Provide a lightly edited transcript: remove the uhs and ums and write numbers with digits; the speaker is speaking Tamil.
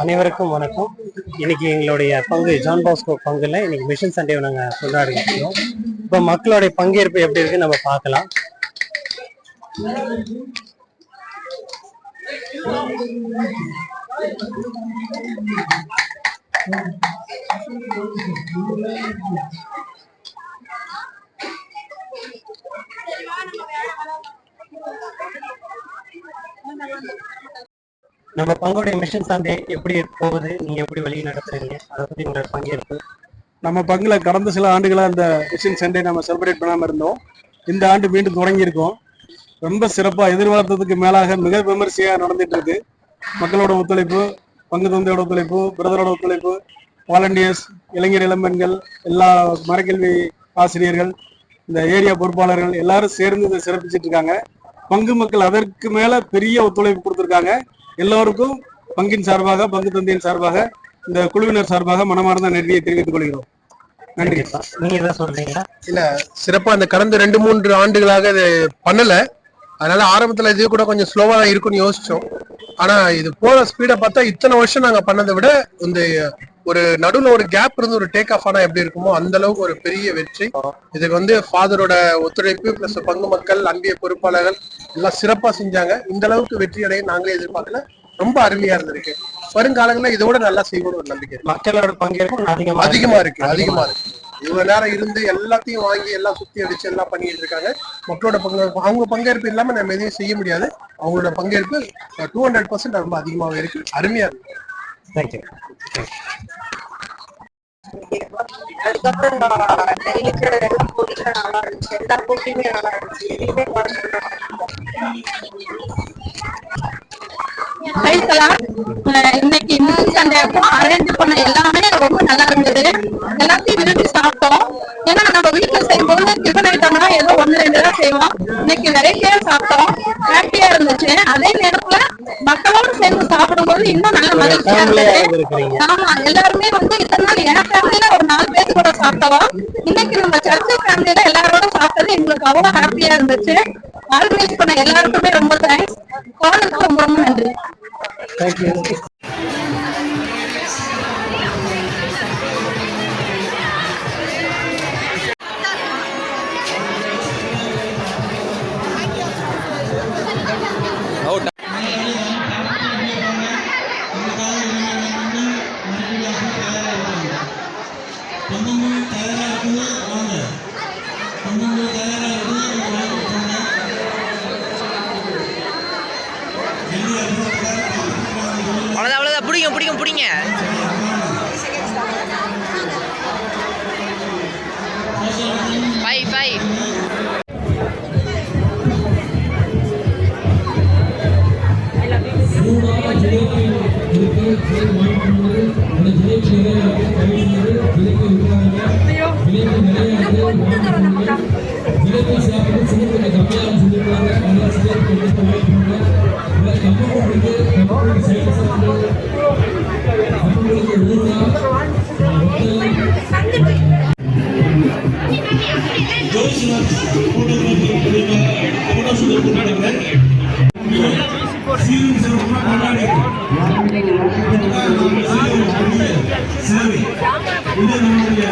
அனைவருக்கும் வணக்கம். இன்னைக்கு எங்களுடைய பங்கு ஜான் பாஸ்கோ பங்குல இன்னைக்கு மிஷன் சண்டே நாங்கள் கொண்டாடிக்கிறோம். இப்போ மக்களுடைய பங்கேற்பு எப்படி இருக்கு நம்ம பார்க்கலாம். நம்ம பங்குடைய மிஷன் சண்டே எப்படி போகுது, நீங்க எப்படி வழி நடத்துறீங்க, அதை பத்தி உங்களோட பங்கேற்பு? நம்ம பங்குல கடந்த சில ஆண்டுகளாக இந்த மிஷன் சண்டே நம்ம செலிப்ரேட் பண்ணாமல் இருந்தோம். இந்த ஆண்டு மீண்டும் தொடங்கியிருக்கோம். ரொம்ப சிறப்பாக எதிர்பார்த்ததுக்கு மேலாக மிக விமர்சையாக நடந்துட்டு இருக்கு. மக்களோட ஒத்துழைப்பு, பங்கு தந்தையோட ஒத்துழைப்பு, பிரதரோட ஒத்துழைப்பு, வாலண்டியர்ஸ், இளைஞர் இளம்பெண்கள், எல்லா மரக்கல்வி ஆசிரியர்கள், இந்த ஏரியா பொறுப்பாளர்கள் எல்லாரும் சேர்ந்து இதை சிறப்பிச்சிட்டு இருக்காங்க. பங்கு மக்கள் அதற்கு மேல பெரிய ஒத்துழைப்பு கொடுத்துருக்காங்க. எல்லோருக்கும் பங்கின் சார்பாக, பங்கு தந்தையின் சார்பாக, இந்த குழுவினர் சார்பாக மனமார்ந்த நன்றியை தெரிவித்துக் கொள்கிறோம். நன்றி. நீங்க என்ன சொல்றீங்களா? இல்ல, சிறப்பா அந்த கடந்த 2-3 ஆண்டுகளாக இது பண்ணல. அதனால ஆரம்பத்துல இது கூட கொஞ்சம் ஸ்லோவா தான் இருக்குன்னு யோசிச்சோம். ஆனா இது போற ஸ்பீடை பார்த்தா இத்தனை வருஷம் நாங்க பண்ணதை விட இந்த ஒரு நடுவுல ஒரு கேப் இருந்து ஒரு டேக் ஆஃப் ஆனா எப்படி இருக்குமோ அந்த அளவுக்கு ஒரு பெரிய வெற்றி. இதுக்கு ஃபாதரோட ஒத்துழைப்பு பிளஸ் பங்கு மக்கள், அன்பிய பொறுப்பாளர்கள் எல்லாம் சிறப்பா செஞ்சாங்க. இந்த அளவுக்கு வெற்றி அடைய நாங்களே எதிர்பார்க்கல. ரொம்ப அருமையா இருந்திருக்கு. வருங்காலங்களில் இதோட நல்லா செய்வோம்னு ஒரு நம்பிக்கை. மக்களோட பங்கேற்பு அதிகமா இருக்கு. இவ்வளவு நேரம் இருந்து எல்லாத்தையும் வாங்கி எல்லாம் சுத்தி அடிச்சு எல்லாம் பண்ணிட்டு இருக்காங்க. மக்களோட அவங்க பங்கேற்பு இல்லாம நம்ம எதையும் செய்ய முடியாது. அவங்களோட பங்கேற்பு 200% ரொம்ப அதிகமாவே இருக்கு. அருமையா இருக்கு. தேங்க்யூ. அதுக்கப்புறம் போட்டிகள் நல்லா இருந்துச்சு. எல்லா போட்டியுமே நல்லா இருந்துச்சு. எதுவுமே இன்னைக்கு அரேஞ்ச் பண்ண எல்லாமே ரொம்ப நல்லா இருந்தது. எல்லாத்தையும் விரும்பி சாப்பிட்டோம். ஏன்னா நம்ம வீட்டுல செய்யும்போது டிஃபன் ஐட்டம்னா ஏதோ 1-2 தான் செய்வோம். இன்னைக்கு வெரைட்டியா சாப்பிட்டோம். ஹாப்பியா இருந்துச்சு. அதே நேரத்துல மக்களோடு சேர்ந்து சாப்பிடும்போது இன்னும் நல்ல மகிழ்ச்சியா இருந்தது. ஆமா, எல்லாருமே இத்தனை நாள் என் ஃபேமிலியில ஒரு 4 பேர் கூட சாப்பிட்டோம். இன்னைக்கு நம்ம சர்ச்சை ஃபேமிலியில எல்லாரோட சாப்பிட்டது எங்களுக்கு அவ்வளவு ஹாப்பியா இருந்துச்சு. ஆர்கனைஸ் பண்ண எல்லாருக்குமே ரொம்ப தேங்க்ஸ். காலுக்கு ரொம்ப ரொம்ப நன்றி. தேங்க்யூ. அவ்வளோதான் பிடிங்க. ஃபைவ் சேவை இது நம்முடைய